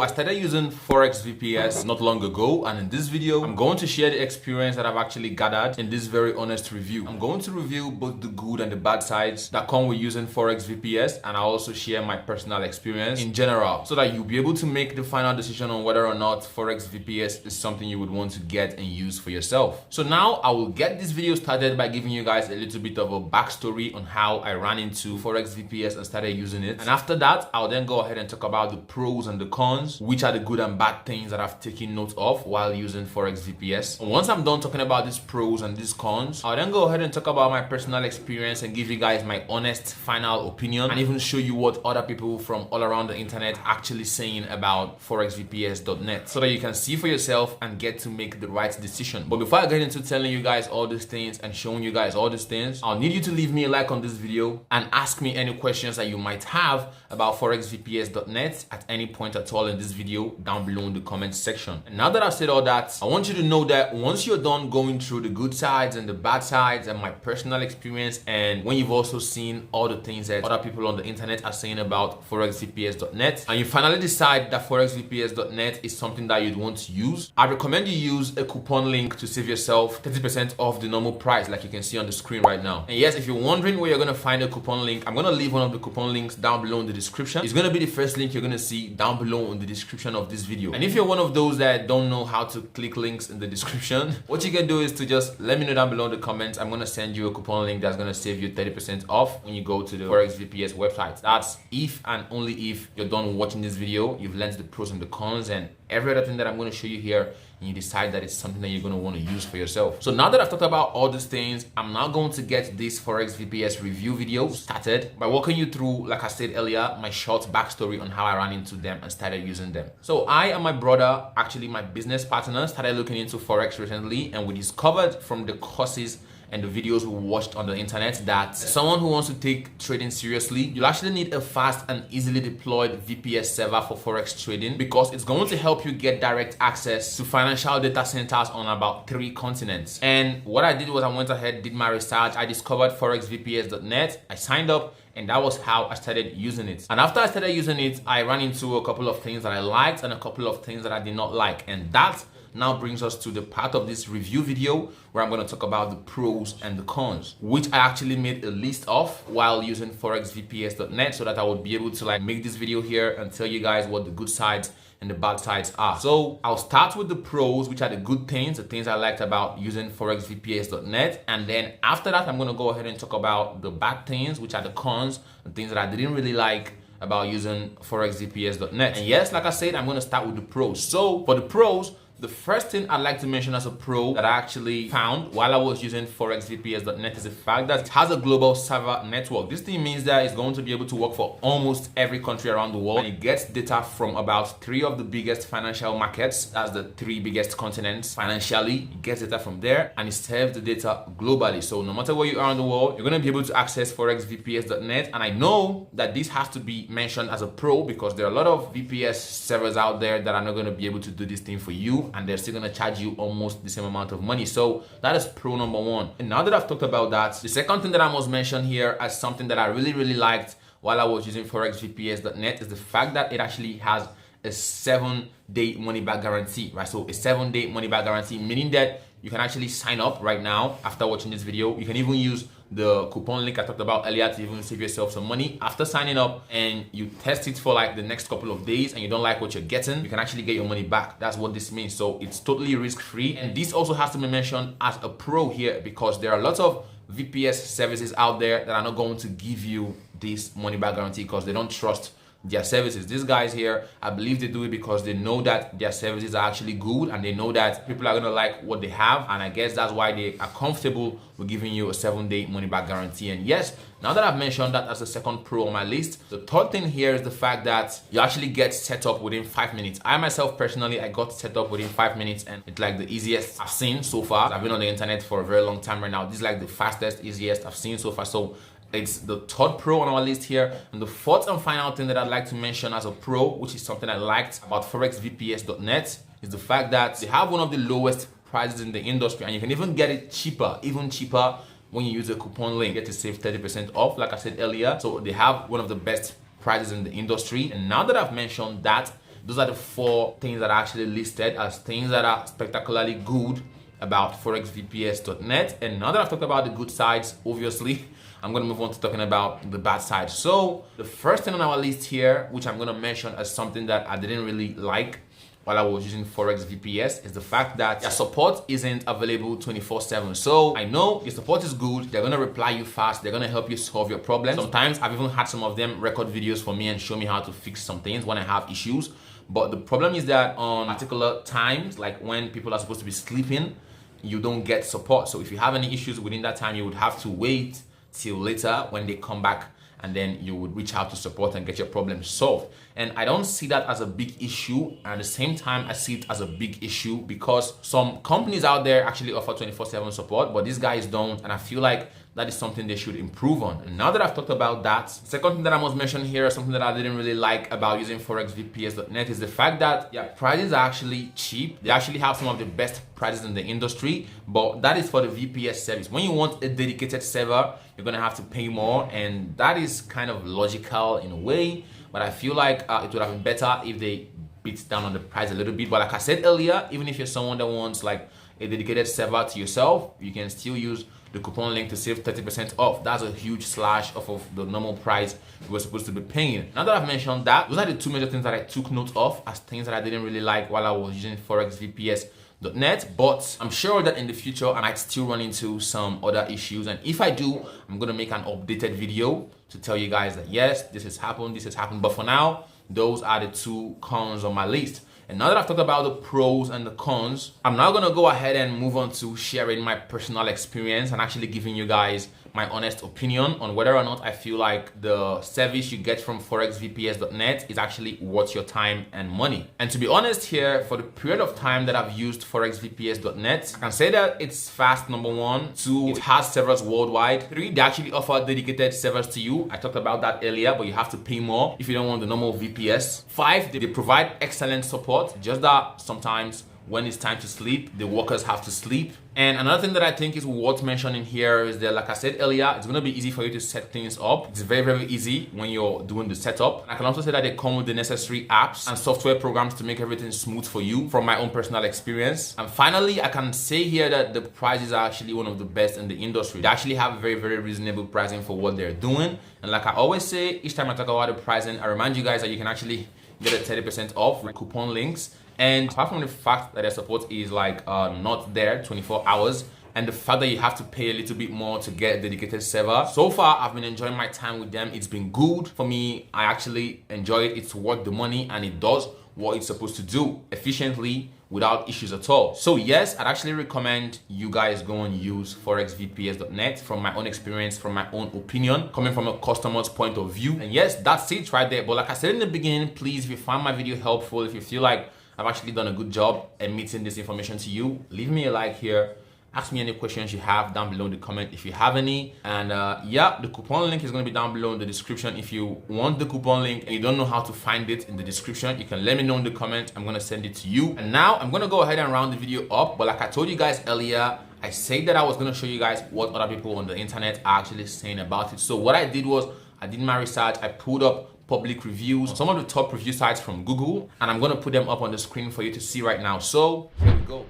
I started using Forex VPS not long ago, and in this video I'm going to share the experience that I've actually gathered in this very honest review. I'm going to review both the good and the bad sides that come with using Forex VPS, and I'll also share my personal experience in general so that you'll be able to make the final decision on whether or not Forex VPS is something you would want to get and use for yourself. So now I will get this video started by giving you guys a little bit of a backstory on how I ran into Forex VPS and started using it. And after that, I'll then go ahead and talk about the pros and the cons, which are the good and bad things that I've taken note of while using Forex VPS. And once I'm done talking about these pros and these cons, I'll then go ahead and talk about my personal experience and give you guys my honest final opinion, and even show you what other people from all around the internet actually saying about forexvps.net, so that you can see for yourself and get to make the right decision. But before I get into telling you guys all these things and showing you guys all these things, I'll need you to leave me a like on this video and ask me any questions that you might have about forexvps.net at any point at all in this video down below in the comments section. And now that I've said all that, I want you to know that once you're done going through the good sides and the bad sides and my personal experience, and when you've also seen all the things that other people on the internet are saying about forexvps.net, and you finally decide that forexvps.net is something that you'd want to use, I recommend you use a coupon link to save yourself 30% off the normal price, like you can see on the screen right now. And yes, if you're wondering where you're going to find a coupon link, I'm going to leave one of the coupon links down below in the description. It's going to be the first link you're going to see down below in the description of this video. And if you're one of those that don't know how to click links in the description, what you can do is to just let me know down below in the comments. I'm going to send you a coupon link that's going to save you 30% off when you go to the Forex VPS website. That's if and only if you're done watching this video, you've learned the pros and the cons and every other thing that I'm going to show you here, and you decide that it's something that you're going to want to use for yourself. So now that I've talked about all these things, I'm now going to get this Forex VPS review video started by walking you through, like I said earlier, my short backstory on how I ran into them and started using them. So I and my brother, actually my business partner, started looking into Forex recently, and we discovered from the courses and the videos we watched on the internet that someone who wants to take trading seriously, you'll actually need a fast and easily deployed VPS server for Forex trading, because it's going to help you get direct access to financial data centers on about 3 continents. And what I did was I went ahead, did my research, I discovered forexvps.net, I signed up, and that was how I started using it. And after I started using it, I ran into a couple of things that I liked and a couple of things that I did not like. And that now brings us to the part of this review video where I'm going to talk about the pros and the cons, which I actually made a list of while using forexvps.net, so that I would be able to make this video here and tell you guys what the good sides and the bad sides are. So I'll start with the pros, which are the good things, the things I liked about using forexvps.net, and then after that I'm going to go ahead and talk about the bad things, which are the cons, the things that I didn't really like about using forexvps.net. And yes, like I said, I'm going to start with the pros. So for the pros, the first thing I'd like to mention as a pro that I actually found while I was using forexvps.net is the fact that it has a global server network. This thing means that it's going to be able to work for almost every country around the world, and it gets data from about 3 of the biggest financial markets. That's the 3 biggest continents financially. It gets data from there and it serves the data globally. So no matter where you are in the world, you're going to be able to access forexvps.net. And I know that this has to be mentioned as a pro because there are a lot of VPS servers out there that are not going to be able to do this thing for you, and they're still going to charge you almost the same amount of money. So that is pro number 1. And now that I've talked about that, the second thing that I must mention here as something that I really liked while I was using forexvps.net is the fact that it actually has a 7-day money back guarantee, right? So a 7-day money back guarantee, meaning that you can actually sign up right now after watching this video. You can even use the coupon link I talked about earlier to even save yourself some money. After signing up and you test it for the next couple of days and you don't like what you're getting, you can actually get your money back. That's what this means. So it's totally risk-free. And this also has to be mentioned as a pro here, because there are lots of VPS services out there that are not going to give you this money back guarantee because they don't trust their services. These guys here, I believe they do it because they know that their services are actually good and they know that people are going to like what they have, and I guess that's why they are comfortable with giving you a 7-day money back guarantee. And yes, now that I've mentioned that as the second pro on my list, the third thing here is the fact that you actually get set up within 5 minutes. I myself personally, I got set up within 5 minutes, and it's the easiest I've seen so far. I've been on the internet for a very long time right now. This is the fastest, easiest I've seen so far. So it's the third pro on our list here. And the fourth and final thing that I'd like to mention as a pro, which is something I liked about forexvps.net, is the fact that they have one of the lowest prices in the industry, and you can even get it cheaper, even cheaper when you use a coupon link. You get to save 30% off, like I said earlier. So they have one of the best prices in the industry. And now that I've mentioned that, those are the 4 things that are actually listed as things that are spectacularly good about forexvps.net. And now that I've talked about the good sides, obviously I'm going to move on to talking about the bad side. So the first thing on our list here, which I'm going to mention as something that I didn't really like while I was using Forex VPS, is the fact that your support isn't available 24/7. So I know your support is good, they're gonna reply you fast, they're gonna help you solve your problems. Sometimes I've even had some of them record videos for me and show me how to fix some things when I have issues. But the problem is that on particular times, like when people are supposed to be sleeping, you don't get support. So if you have any issues within that time, you would have to wait till later when they come back, and then you would reach out to support and get your problem solved. And I don't see that as a big issue. At the same time, I see it as a big issue because some companies out there actually offer 24/7 support, but these guys don't. And I feel like that is something they should improve on. And now that I've talked about that, second thing that I must mention here, something that I didn't really like about using forexvps.net, is the fact that prices are actually cheap. They actually have some of the best prices in the industry, but that is for the VPS service. When you want a dedicated server, you're gonna have to pay more, and that is kind of logical in a way, but I feel like it would have been better if they beat down on the price a little bit. But like I said earlier, even if you're someone that wants like a dedicated server to yourself, you can still use the coupon link to save 30% off. That's a huge slash off of the normal price you were supposed to be paying. Now that I've mentioned that, those are the 2 major things that I took note of as things that I didn't really like while I was using forexvps.net. But I'm sure that in the future I might still run into some other issues, and if I do, I'm gonna make an updated video to tell you guys that yes, this has happened. But for now, those are the 2 cons on my list. And now that I've talked about the pros and the cons, I'm now gonna go ahead and move on to sharing my personal experience and actually giving you guys my honest opinion on whether or not I feel like the service you get from forexvps.net is actually worth your time and money. And to be honest here, for the period of time that I've used forexvps.net, I can say that it's fast, number 1. 2, it has servers worldwide. 3, they actually offer dedicated servers to you. I talked about that earlier, but you have to pay more if you don't want the normal VPS. 5, they provide excellent support, just that sometimes when it's time to sleep, the workers have to sleep. And another thing that I think is worth mentioning here is that, like I said earlier, it's going to be easy for you to set things up. It's very, very easy when you're doing the setup. I can also say that they come with the necessary apps and software programs to make everything smooth for you from my own personal experience. And finally, I can say here that the prices are actually one of the best in the industry. They actually have very, very reasonable pricing for what they're doing. And like I always say, each time I talk about the pricing, I remind you guys that you can actually get a 30% off with coupon links. And apart from the fact that their support is like not there 24 hours, and the fact that you have to pay a little bit more to get a dedicated server, so far I've been enjoying my time with them. It's been good for me. I actually enjoy it. It's worth the money, and it does what it's supposed to do efficiently without issues at all. So yes, I'd actually recommend you guys go and use forexvps.net from my own experience, from my own opinion, coming from a customer's point of view. And yes, that's it right there. But like I said in the beginning, please, if you find my video helpful, if you feel like I've actually done a good job admitting this information to you, leave me a like here. Ask me any questions you have down below in the comment if you have any. And yeah, the coupon link is going to be down below in the description. If you want the coupon link and you don't know how to find it in the description, you can let me know in the comment. I'm going to send it to you. And now I'm going to go ahead and round the video up. But like I told you guys earlier, I said that I was going to show you guys what other people on the internet are actually saying about it. So what I did was I did my research. I pulled up public reviews, some of the top review sites from Google, and I'm going to put them up on the screen for you to see right now. So here we go.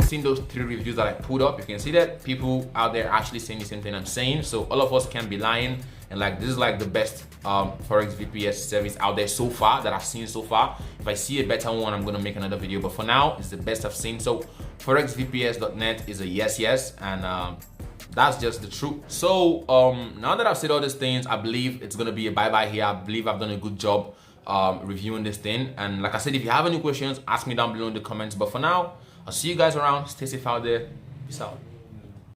Seen those 3 reviews that I put up, you can see that people out there actually saying the same thing I'm saying. So all of us can be lying, and like this is like the best Forex VPS service out there so far that I've seen so far. If I see a better one, I'm gonna make another video, but for now it's the best I've seen. So forexvps.net is a yes, and that's just the truth. So now that I've said all these things, I believe it's gonna be a bye-bye here. I believe I've done a good job reviewing this thing. And like I said, if you have any questions, ask me down below in the comments. But for now, I'll see you guys around. Stay safe out there. Peace out.